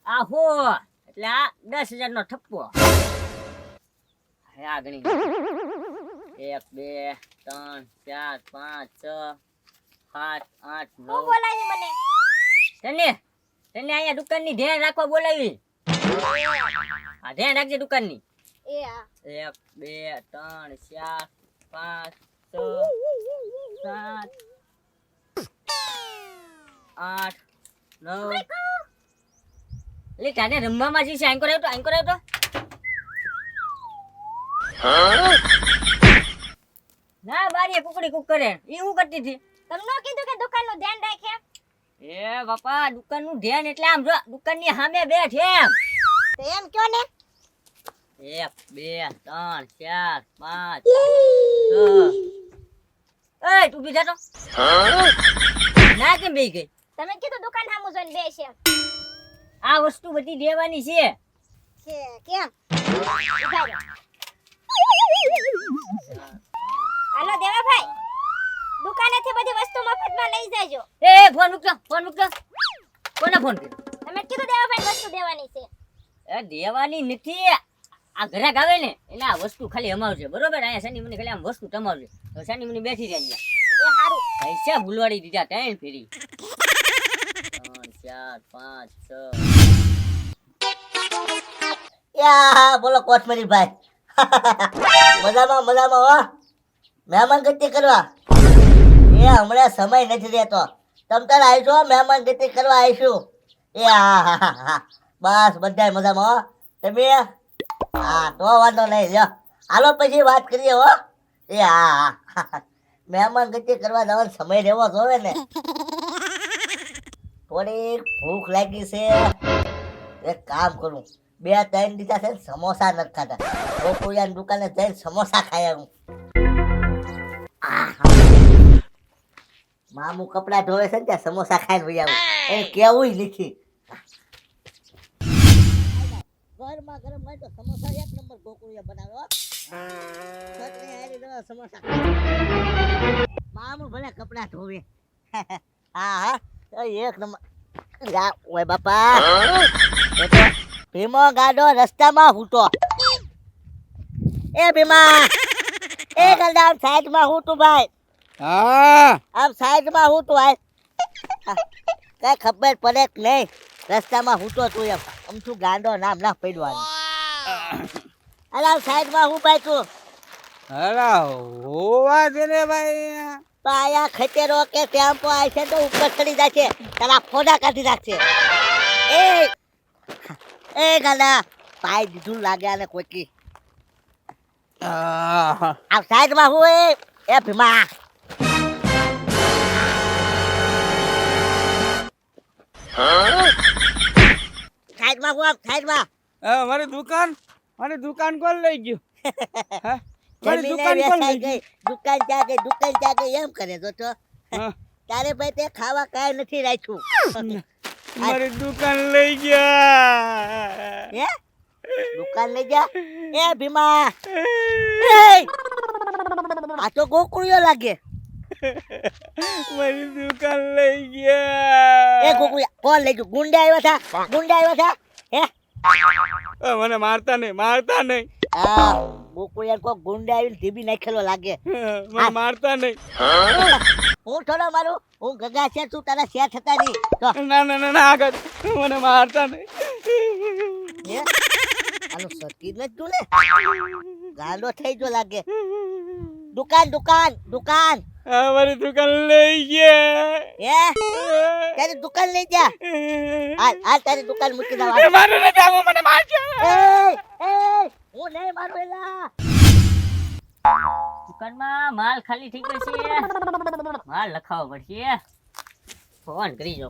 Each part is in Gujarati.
આહો એટલે આ 10,000 નો ઠપ્પો. આ ગણી 1 2 3 4 5 6 7 8 9. હું બોલાવી મને? તને અહીંયા દુકાનની ધ્યાન રાખવા બોલાવી. હા ધ્યાન રાખજે દુકાનની. એ હા 1 2 3 4 5 6 7 8 9. લે તાને રમવામાં જી છે. આંકો રહ્યો તો ના બારીએ કુકડી કુક કરે. ઈ હું કરતી હતી. તમને કીધું કે દુકાનનું ધ્યાન રાખે. એ બાપા દુકાનનું ધ્યાન એટલે આમ જો દુકાનની સામે બેઠ એમ. તો એમ કયો ને. 1 2 3 4 5 6. એ તું બીજા તો ના કેમ બેહી ગઈ? તમે કીધું દુકાન સામું જોઈને બેસે. આ વસ્તુ બધી દેવાની છે. કે કેમ? ઉભા રહો. હાલો દેવાભાઈ, દુકાનેથી બધી વસ્તુ મફતમાં લઈ જાજો. એ ફોન મૂકજો. કોને ફોન કર્યો? તમે કીધું દેવાભાઈ વસ્તુ દેવાની છે. એ દેવાની નથી. આ ઘરાક આવે ને એને આ વસ્તુ ખાલી અમાવજે, બરોબર? અહીંયા શનિ મને ખાલી આમ વસ્તુ તમાવજે તો શનિ મને બેઠી જાય અહીંયા. એ હારું. પૈસા ભૂલવાડી દીધા 3 ફેરી. 3 4 5 6. યા બોલો કોટમરી ભાઈ. મજામાં હો. મહેમાન ગતિ કરવા એ હમણાં સમય નથી રહેતો. તમ તારે આવીશું મહેમાન ગતિ કરવા આવીશું. એ હા બસ બધા મજામાં હો. તમે હા તો વાંધો નહીં. લ્યો હાલો પછી વાત કરીએ હો. એ હા મહેમાન ગતિ કરવા જવાનો સમય રહેવો જોવે ને. થોડીક ભૂખ લાગી છે. એક કામ કરું, 2-3 દીધા છે સમોસા નથી ખાતા. ગોકુળિયાની દુકાને જઈને સમોસા ખાયા હું. મામુ કપડા ધોવે છે ને ત્યાં સમોસા ખાઈને વહી આવું. એ કેવું નથી. ગરમા ગરમ હોય તો સમોસા 1 નંબર ગોકુળિયા બનાવે. ચટણી હારી દવા સમોસા. મામુ ભલે કપડા ધોવે. હા 1 નંબર. લા ઓય બાપા ભીમો ગાડો રસ્તામાં હૂટો. એ ભીમા એ ગલડા આમ સાઈડમાં હૂટું ભાઈ. હા આમ સાઈડમાં હૂટું હાલ. કઈ ખબર પડે કે નહીં રસ્તામાં હૂટો તું એમ. આમ તું ગાંડો નામ ના પડવાનું. અરે આમ સાઈડમાં હું ભાઈ તું. અરે હોવા દે ને ભાઈ. તો આયા ખતેરો કે ટેમ્પો આવી છે તો ઉપર ચડી જાય છે. તારા ફોડા કાઢી નાખશે. એ ગાંડા પાઈ દીધું લાગે આને કોઈકી. આ સાઈડમાં હું એ ભીમા. સાઈડમાં હું આમ સાઈડમાં. મારી દુકાન કોણ લઈ ગયું? હે? મારી જમીને દુકાન કોણ વેચાઈ લઈ ગયું? ગઈ. દુકાન ત્યાં ગઈ એમ કરે તો તારે ભાઈ તે ખાવા કાંઈ નથી રાખ્યું. મારી દુકાન લઈ ગયા. હે દુકાન લઈ જા. એ ભીમા આ તો ગોકુળિયો લાગે. મારી દુકાન લઈ ગયા. એ ગોકુળિયા કોણ લઈ ગયું? ગુંડા આવ્યા હતા. હે મને મારતા નહીં. હા ગોકુળિયા કોઈ ગુંડા આવીને ધીબી નાખેલો લાગે. મને મારતા નહીં. હું થોડો મારું હું ગગા છે તું તારા શેઠ હતા નહીં તો. ના આગળ મને મારતા નહીં. હે આનું સતી નથી તું ને. ગાંડો થઈ ગયો લાગે. દુકાન મારી દુકાન લઈ ગયા. હે તારી દુકાન લઈ જા. હાલ તારી દુકાન મૂકી દવા. મને મારજો. હું નહીં મારું એલા. દુકાનમાં માલ ખાલી થઈ ગયો છે. માલ લખાવો પડશે. ફોન કરી જો.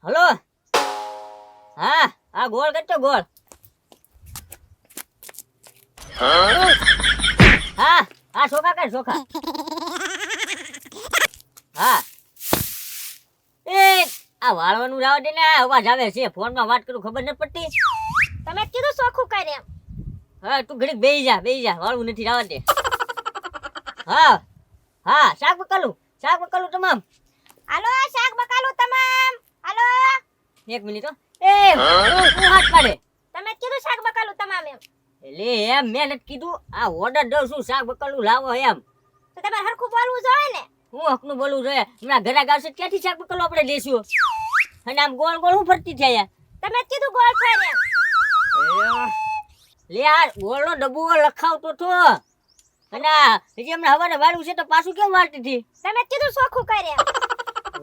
હલો હા ગોળ કરતો ગોળ. હા ચોખા કર ચોખા. હા એ આ વાળવાનું રાવ દે ને. અવાજ આવે છે ફોનમાં વાત કરું ખબર નથી પડતી. તમે કીધું સોખું કરે એમ. હા તું ઘડીક બેહી જા વાળવું નથી રાવા દે. હા શાક પકાલું તમામ. હાલો શાક બકાલું તમામ હાલો. એક મિનિટ હો. એ તું હાથ પાડે. તમે જ કીધું શાક બકાલું તમામ એમ. એટલે એમ મેં નથી કીધું, આ ઓર્ડર દઉં છું શાક બકલું લાવો એમ. તો તમારે હરખું બોલવું જોઈએ ને. હું હકનું બોલવું જોઈએ? હમણાં ઘરાક આવશે ક્યાંથી શાક બકલું આપણે લેશું? અને આમ ગોળ ગોળ હું ફરતી છે યાર? તમે જ કીધું ગોળ ફેર એમ. લે યાર ગોળનો ડબ્બો લખાવતો તો. અને હજી હમણાં હવારે વાળું છે તો પાછું કેમ વાળતી હતી? તમે જ કીધું ચોખ્ખું કરે એમ.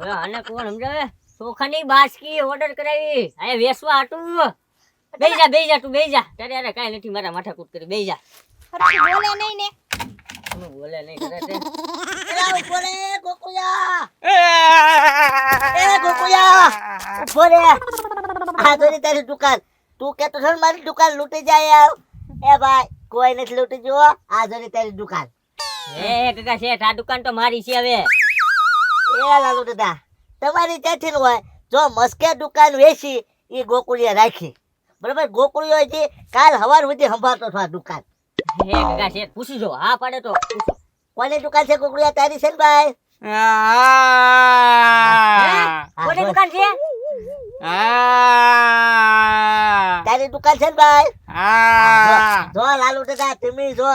હવે આને કોણ સમજાવે? ચોખાની બાસકી ઓર્ડર કરાવી, આ વેસવા હાટું. બેહી જા તું બેહી જા. તારે યાર કાંઈ નથી મારા માથાકૂટ કરી, બેહી જા. હરખું બોલે નહીં ને. હું બોલે નહીં કરે તે. એલા ઉભો રે ગોકુળિયા, એ ગોકુળિયા ઉભો રે. આ જોરી તારી દુકાન, તું કેતો છો ને મારી દુકાન લૂંટી જાય આવ. એ ભાઈ કોઈ નથી લૂંટી જો, આ જોરી તારી દુકાન. એ કાકા શેઠ, આ દુકાન તો મારી છે હવે. એ લાલુ દાદા તમારી ક્યાંથી નું હોય? જો મસ્કે દુકાન વેચી એ ગોકુળિયા રાખી, બરાબર? ગોકુળિયો છે કાલ હવાર સુધી સંભાળતો છો આ દુકાન. હે કાકા શેઠ પૂછી જો, હા પાડે તો પૂછો. કોની દુકાન છે ગોકુળિયા? તારી છે ને ભાઈ? કોની દુકાન છે? તારી દુકાન છે ને ભાઈ? જો લાલુ દાદા તમે જો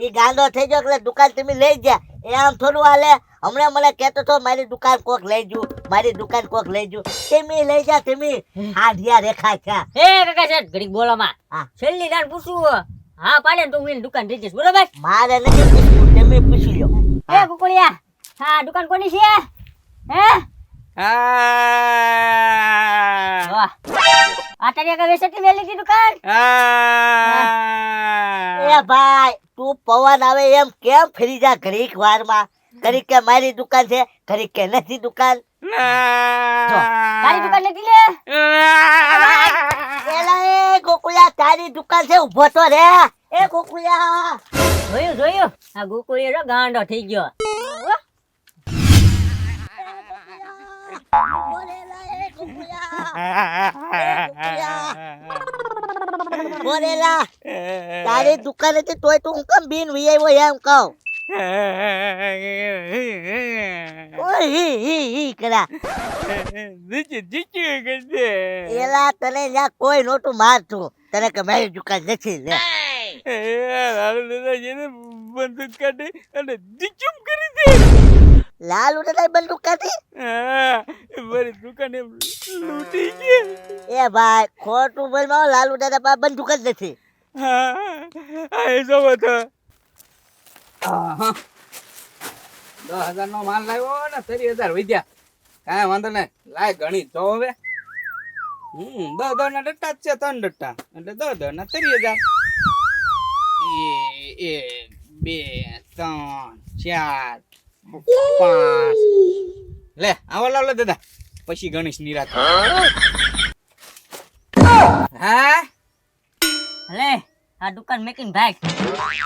ઈ ગાંડો થઈ ગયો એટલે દુકાન તમે લઈ ગયા. એ આમ થોડું હાલે. હમણાં મને કહેતો તો મારી દુકાન કોક લઈ જુ, મારી દુકાન કોક લઈ જુ. તમે લઈ જા, તમે હાડિયા રેખા છે. હે કાકા શેઠ ઘડીક બોલો માં. હા. છેલ્લી દાન પૂછું, હા પાડે ને તો હું એની દુકાન થઈ જઈશ, બરોબર? મારે નથી પૂછવું, તમે પૂછી લો. હે કુકુળિયા, હા દુકાન કોની છે? હે વાહ, આ તારી આગળ વેચતી મેલી લીધી દુકાન? એ ભાઈ તું પવન આવે એમ કેમ ફરી જા ઘડીક વારમાં? ઘડીક કે મારી દુકાન છે, ઘડીક કે નથી દુકાન. જો તારી દુકાન નથી લે. એલા એ ગોકુળિયા તારી દુકાન છે, ઊભો તો રે. એ ગોકુળિયા જોયું આ ગોકુળિયો ગાંડો થઈ ગયો. બોલેલા તારી દુકાન હતી તોય તું હું કેમ બીન વી આવ્યો એમ કહું? ઓય હી કરા. એલા તને ત્યાં કોઈ નહોતું મારતું, તને કે મારી દુકાન નથી લે. બંદૂક કાઢી અને દીચુમ કરી દે. લાલુ દાદા બંદૂક કાઢી? મારી દુકાને લૂંટી ગઈ. એ ભાઈ ખોટું બોલમાં લાલુ દાદા પાસે બંદૂક જ નથી. આ જોવો તો 10,000 નો માલ લાવ્યો ને 30,000 વધ્યા. કાંઈ વાંધો નહીં, લાય ગણી જો હવે. 10 ના ડટ્ટા જ છે, 3 ડટ્ટા એટલે 10 ના 30,000. 1 2 3 4 5 લે આવો લાવ લે દાદા, પછી ગણીશ નિરાત. હા લે આ દુકાન મેકિંગ ભાઈ.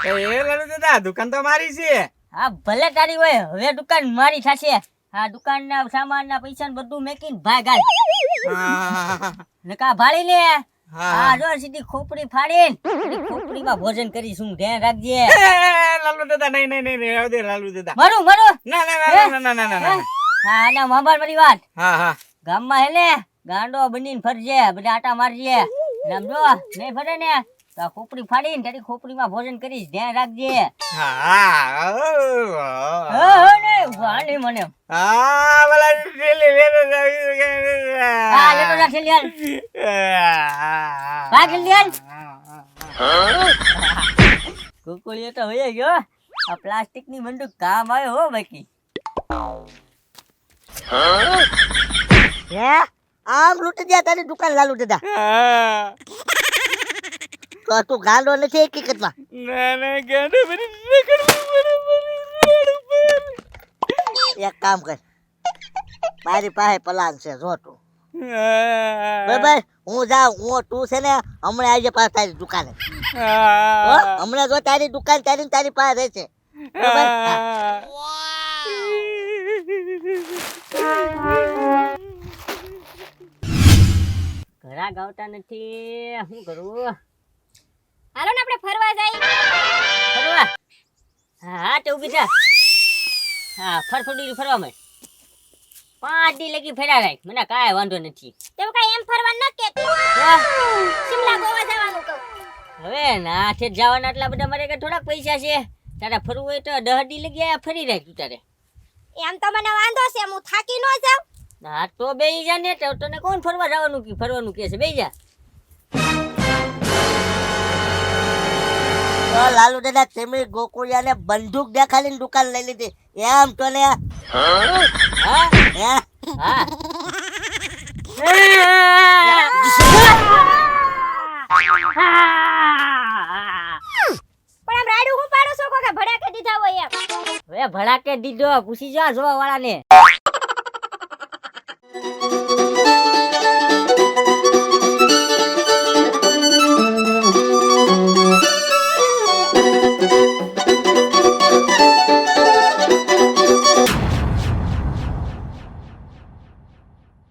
એ લાલુ દાદા દુકાન તો મારી છે. હા ભલે તારી હોય, હવે દુકાન મારી થશે. આ દુકાનના સામાનના પૈસા બધું મેકિંગ ભાઈ ગાલ. ને કા ભાળી લે. હા જો સીધી ખોપડી ફાડીને ખોપડીમાં ભોજન કરીશું, ધ્યાન રાખજે. લાલુ દાદા નહીં આવ દે લાલુ દાદા. મારું ના હા આના માબાર મારી વાત. હા ગામમાં હે ને ગાંડો બનીને ફરજે, બધા આટા મારજે. સમજો નહીં ફરે ને તો આ ખોપડી ફાડીને તારી ખોપડીમાં ભોજન કરીશ, ધ્યાન રાખજે. હા ને વાલી મને હા ભલા હા લેતો જા છેલ્લી હાલ ભાગ જલ્દી હાલ. કુકુળિયો તો હોય ગયો. આ પ્લાસ્ટિક ની બંદૂક કામ આવે હો બાકી. હે આમ લૂંટી ગયા તારી દુકાન લાલુ દાદા? તો તું ગાંડો નથી હકીકતમાં? ના ગાંડો બની એક કામ કર, મારી પાસે પ્લાન છે, જો તું બરાબર હું જાઉં, તું છે ને હમણાં આવજે પાછા તારી દુકાને. હમણાં જો તારી દુકાન તારી પાસે રહેશે, બરાબર? ઘરા ગાવતા નથી, શું કરું? હાલો ને આપણે ફરવા જઈએ. ફરવા? હા તે ઊભી થા. હા ફરફડી ફરવા માંડ. 5 દી લગી ફેરા રાખ, મને કાંઈ વાંધો નથી. તેમ કાંઈ એમ ફરવા ન કેતી. શિમલા ગોવા જવાનું કહું. હવે નાથે જ જવાના એટલા બધા મારે કે થોડાક પૈસા છે. તારે ફરવું હોય તો 10 દી લગી આયા ફરી રાખ તું તારે. એમ તો મને વાંધો છે, હું થાકી ન જાઉં. હા તો બેહી જા ને, તો તને કોણ ફરવા જવાનું કે ફરવાનું કે છે, બેહી જા. તો લાલુ દાદા તમે ગોકુળિયાને બંદૂક દેખાડીને દુકાન લઈ લીધી એમ તો ને હા હે હા પણ આમ રાયડું હું પાડો છો કે ભડાકે દીધા હોય એમ. હવે ભડાકે દીધો, પૂછી જો જોવા વાળાને.